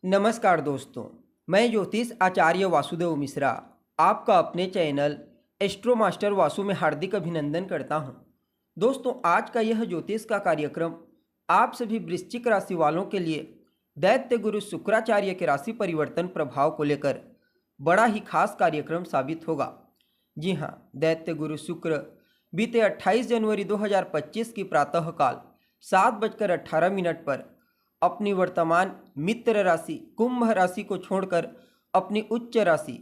नमस्कार दोस्तों, मैं ज्योतिष आचार्य वासुदेव मिश्रा आपका अपने चैनल एस्ट्रो मास्टर वासु में हार्दिक अभिनंदन करता हूं। दोस्तों, आज का यह ज्योतिष का कार्यक्रम आप सभी वृश्चिक राशि वालों के लिए दैत्य गुरु शुक्राचार्य के राशि परिवर्तन प्रभाव को लेकर बड़ा ही खास कार्यक्रम साबित होगा। जी हाँ, दैत्य गुरु शुक्र बीते 28 जनवरी 2025 की प्रातःकाल 7:18 पर अपनी वर्तमान मित्र राशि कुंभ राशि को छोड़कर अपनी उच्च राशि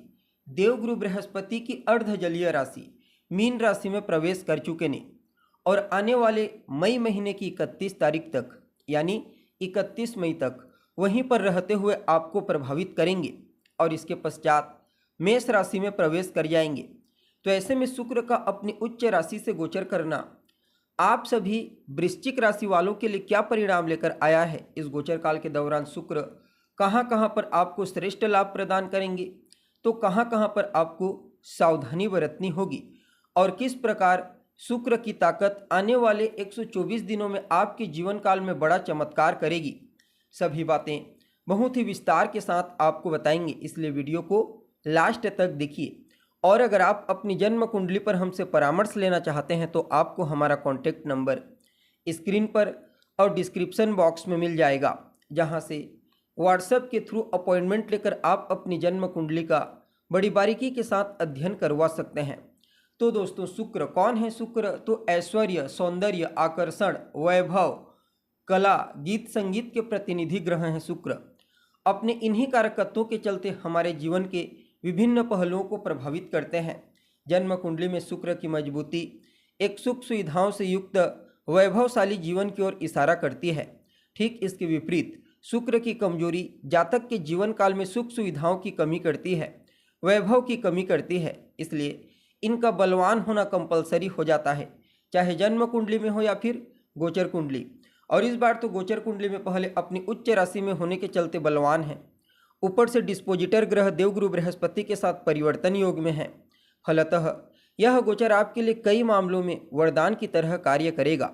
देवगुरु बृहस्पति की अर्धजलीय राशि मीन राशि में प्रवेश कर चुके ने और आने वाले मई महीने की 31 तारीख तक यानी 31 मई तक वहीं पर रहते हुए आपको प्रभावित करेंगे और इसके पश्चात मेष राशि में प्रवेश कर जाएंगे। तो ऐसे में शुक्र का अपनी उच्च राशि से गोचर करना आप सभी वृश्चिक राशि वालों के लिए क्या परिणाम लेकर आया है। इस गोचर काल के दौरान शुक्र कहाँ कहाँ पर आपको श्रेष्ठ लाभ प्रदान करेंगे, तो कहाँ कहाँ पर आपको सावधानी बरतनी होगी और किस प्रकार शुक्र की ताकत आने वाले 124 दिनों में आपके जीवन काल में बड़ा चमत्कार करेगी। सभी बातें बहुत ही विस्तार के साथ आपको बताएंगे, इसलिए वीडियो को लास्ट तक देखिए। और अगर आप अपनी जन्म कुंडली पर हमसे परामर्श लेना चाहते हैं तो आपको हमारा कॉन्टैक्ट नंबर स्क्रीन पर और डिस्क्रिप्शन बॉक्स में मिल जाएगा, जहां से व्हाट्सएप के थ्रू अपॉइंटमेंट लेकर आप अपनी जन्म कुंडली का बड़ी बारीकी के साथ अध्ययन करवा सकते हैं। तो दोस्तों, शुक्र कौन है? शुक्र तो ऐश्वर्य, सौंदर्य, आकर्षण, वैभव, कला, गीत संगीत के प्रतिनिधि ग्रह हैं। शुक्र अपने इन्हीं कारकत्वों के चलते हमारे जीवन के विभिन्न पहलुओं को प्रभावित करते हैं। जन्म कुंडली में शुक्र की मजबूती एक सुख सुविधाओं से युक्त वैभवशाली जीवन की ओर इशारा करती है। ठीक इसके विपरीत शुक्र की कमजोरी जातक के जीवन काल में सुख सुविधाओं की कमी करती है, वैभव की कमी करती है। इसलिए इनका बलवान होना कंपलसरी हो जाता है, चाहे जन्म कुंडली में हो या फिर गोचर कुंडली। और इस बार तो गोचर कुंडली में पहले अपनी उच्च राशि में होने के चलते बलवान है, ऊपर से डिस्पोजिटर ग्रह देवगुरु बृहस्पति के साथ परिवर्तन योग में है। फलतः यह गोचर आपके लिए कई मामलों में वरदान की तरह कार्य करेगा।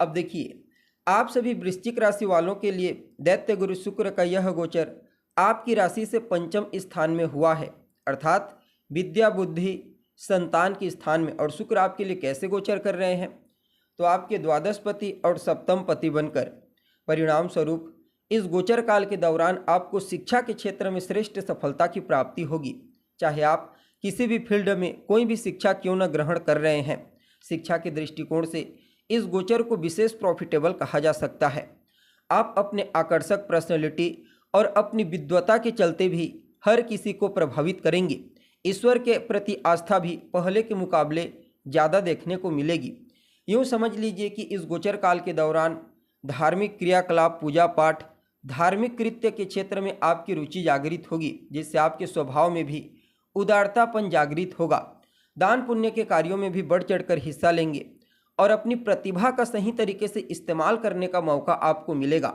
अब देखिए, आप सभी वृश्चिक राशि वालों के लिए दैत्य गुरु शुक्र का यह गोचर आपकी राशि से पंचम स्थान में हुआ है, अर्थात विद्या, बुद्धि, संतान के स्थान में। और शुक्र आपके लिए कैसे गोचर कर रहे हैं? तो आपके द्वादशपति और सप्तम पति बनकर परिणाम स्वरूप इस गोचर काल के दौरान आपको शिक्षा के क्षेत्र में श्रेष्ठ सफलता की प्राप्ति होगी। चाहे आप किसी भी फील्ड में कोई भी शिक्षा क्यों न ग्रहण कर रहे हैं, शिक्षा के दृष्टिकोण से इस गोचर को विशेष प्रॉफिटेबल कहा जा सकता है। आप अपने आकर्षक पर्सनैलिटी और अपनी विद्वता के चलते भी हर किसी को प्रभावित करेंगे। ईश्वर के प्रति आस्था भी पहले के मुकाबले ज़्यादा देखने को मिलेगी। यूँ समझ लीजिए कि इस गोचर काल के दौरान धार्मिक क्रियाकलाप, पूजा पाठ, धार्मिक कृत्य के क्षेत्र में आपकी रुचि जागृत होगी, जिससे आपके स्वभाव में भी उदारतापन जागृत होगा। दान पुण्य के कार्यों में भी बढ़ चढ़कर हिस्सा लेंगे और अपनी प्रतिभा का सही तरीके से इस्तेमाल करने का मौका आपको मिलेगा।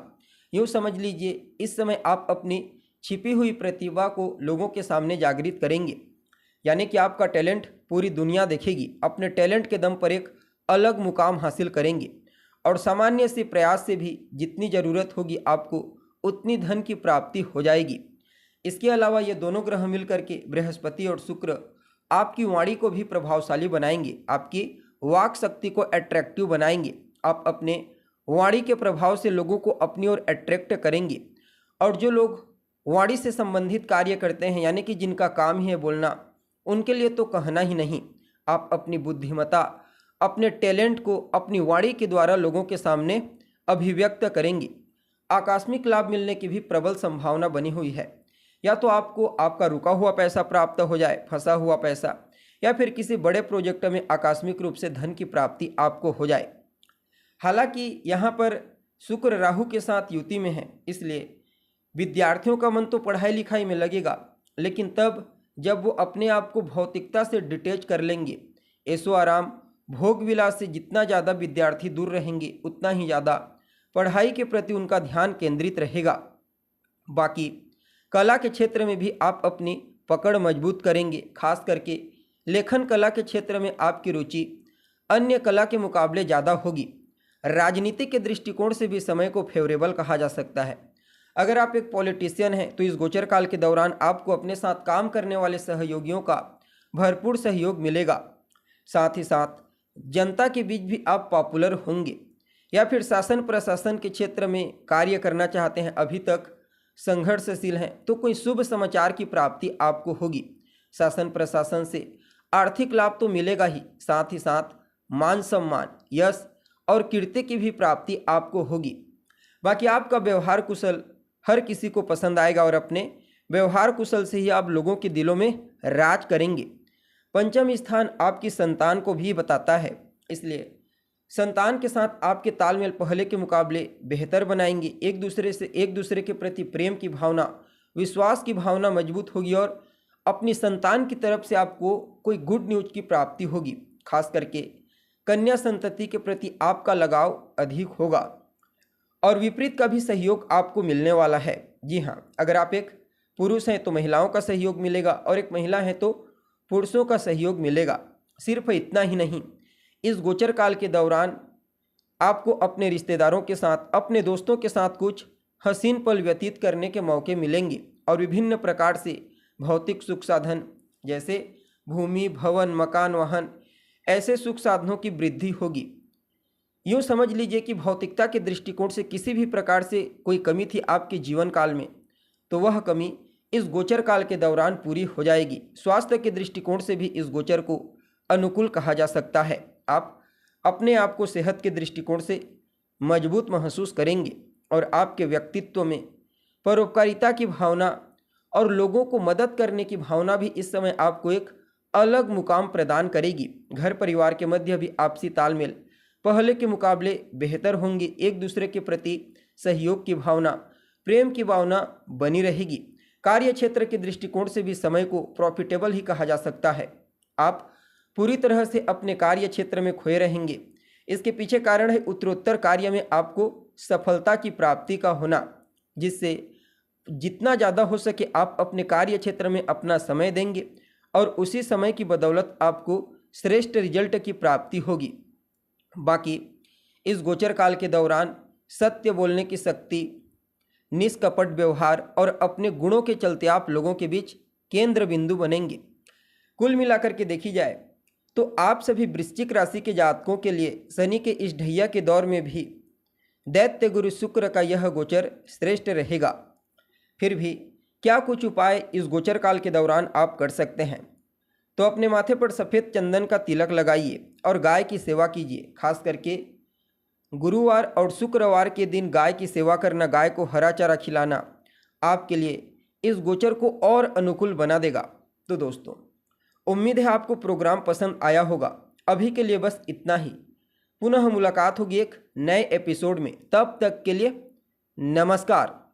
यूँ समझ लीजिए, इस समय आप अपनी छिपी हुई प्रतिभा को लोगों के सामने जागृत करेंगे, यानी कि आपका टैलेंट पूरी दुनिया देखेगी। अपने टैलेंट के दम पर एक अलग मुकाम हासिल करेंगे और सामान्य से प्रयास से भी जितनी ज़रूरत होगी आपको उतनी धन की प्राप्ति हो जाएगी। इसके अलावा ये दोनों ग्रह मिलकर के बृहस्पति और शुक्र आपकी वाणी को भी प्रभावशाली बनाएंगे, आपकी वाक शक्ति को अट्रैक्टिव बनाएंगे। आप अपने वाणी के प्रभाव से लोगों को अपनी ओर अट्रैक्ट करेंगे। और जो लोग वाणी से संबंधित कार्य करते हैं, यानी कि जिनका काम ही है बोलना, उनके लिए तो कहना ही नहीं। आप अपनी बुद्धिमत्ता, अपने टैलेंट को अपनी वाणी के द्वारा लोगों के सामने अभिव्यक्त करेंगे। आकस्मिक लाभ मिलने की भी प्रबल संभावना बनी हुई है। या तो आपको आपका रुका हुआ पैसा प्राप्त हो जाए, फंसा हुआ पैसा, या फिर किसी बड़े प्रोजेक्ट में आकस्मिक रूप से धन की प्राप्ति आपको हो जाए। हालांकि यहाँ पर शुक्र राहु के साथ युति में है, इसलिए विद्यार्थियों का मन तो पढ़ाई लिखाई में लगेगा, लेकिन तब जब वो अपने आप को भौतिकता से डिटैच कर लेंगे। ऐशो आराम, भोग विलास से जितना ज़्यादा विद्यार्थी दूर रहेंगे, उतना ही ज़्यादा पढ़ाई के प्रति उनका ध्यान केंद्रित रहेगा। बाकी कला के क्षेत्र में भी आप अपनी पकड़ मजबूत करेंगे। खास करके लेखन कला के क्षेत्र में आपकी रुचि अन्य कला के मुकाबले ज़्यादा होगी। राजनीति के दृष्टिकोण से भी समय को फेवरेबल कहा जा सकता है। अगर आप एक पॉलिटिशियन हैं तो इस गोचर काल के दौरान आपको अपने साथ काम करने वाले सहयोगियों का भरपूर सहयोग मिलेगा। साथ ही साथ जनता के बीच भी आप पॉपुलर होंगे। या फिर शासन प्रशासन के क्षेत्र में कार्य करना चाहते हैं, अभी तक संघर्षशील हैं, तो कोई शुभ समाचार की प्राप्ति आपको होगी। शासन प्रशासन से आर्थिक लाभ तो मिलेगा ही, साथ ही साथ मान सम्मान, यश और कीर्ति की भी प्राप्ति आपको होगी। बाकी आपका व्यवहार कुशल हर किसी को पसंद आएगा और अपने व्यवहार कुशल से ही आप लोगों के दिलों में राज करेंगे। पंचम स्थान आपकी संतान को भी बताता है, इसलिए संतान के साथ आपके तालमेल पहले के मुकाबले बेहतर बनाएंगे। एक दूसरे के प्रति प्रेम की भावना, विश्वास की भावना मजबूत होगी और अपनी संतान की तरफ से आपको कोई गुड न्यूज की प्राप्ति होगी। खास करके कन्या संतति के प्रति आपका लगाव अधिक होगा और विपरीत का भी सहयोग आपको मिलने वाला है। जी हाँ, अगर आप एक पुरुष हैं तो महिलाओं का सहयोग मिलेगा और एक महिला है तो पुरुषों का सहयोग मिलेगा। सिर्फ इतना ही नहीं, इस गोचर काल के दौरान आपको अपने रिश्तेदारों के साथ, अपने दोस्तों के साथ कुछ हसीन पल व्यतीत करने के मौके मिलेंगे और विभिन्न प्रकार से भौतिक सुख साधन जैसे भूमि, भवन, मकान, वाहन, ऐसे सुख साधनों की वृद्धि होगी। यूँ समझ लीजिए कि भौतिकता के दृष्टिकोण से किसी भी प्रकार से कोई कमी थी आपके जीवन काल में, तो वह कमी इस गोचर काल के दौरान पूरी हो जाएगी। स्वास्थ्य के दृष्टिकोण से भी इस गोचर को अनुकूल कहा जा सकता है। आप अपने आप को सेहत के दृष्टिकोण से मजबूत महसूस करेंगे और आपके व्यक्तित्व में परोपकारिता की भावना और लोगों को मदद करने की भावना भी इस समय आपको एक अलग मुकाम प्रदान करेगी। घर परिवार के मध्य भी आपसी तालमेल पहले के मुकाबले बेहतर होंगे। एक दूसरे के प्रति सहयोग की भावना, प्रेम की भावना बनी रहेगी। कार्य क्षेत्र के दृष्टिकोण से भी समय को प्रॉफिटेबल ही कहा जा सकता है। आप पूरी तरह से अपने कार्य क्षेत्र में खोए रहेंगे। इसके पीछे कारण है उत्तरोत्तर कार्य में आपको सफलता की प्राप्ति का होना, जिससे जितना ज़्यादा हो सके आप अपने कार्य क्षेत्र में अपना समय देंगे और उसी समय की बदौलत आपको श्रेष्ठ रिजल्ट की प्राप्ति होगी। बाकी इस गोचर काल के दौरान सत्य बोलने की शक्ति, निष्कपट व्यवहार और अपने गुणों के चलते आप लोगों के बीच केंद्र बिंदु बनेंगे। कुल मिलाकर के देखी जाए तो आप सभी वृश्चिक राशि के जातकों के लिए शनि के इस ढैया के दौर में भी दैत्य गुरु शुक्र का यह गोचर श्रेष्ठ रहेगा। फिर भी क्या कुछ उपाय इस गोचर काल के दौरान आप कर सकते हैं? तो अपने माथे पर सफ़ेद चंदन का तिलक लगाइए और गाय की सेवा कीजिए। खास करके गुरुवार और शुक्रवार के दिन गाय की सेवा करना, गाय को हरा चारा खिलाना आपके लिए इस गोचर को और अनुकूल बना देगा। तो दोस्तों, उम्मीद है आपको प्रोग्राम पसंद आया होगा। अभी के लिए बस इतना ही। पुनः मुलाकात होगी एक नए एपिसोड में। तब तक के लिए नमस्कार।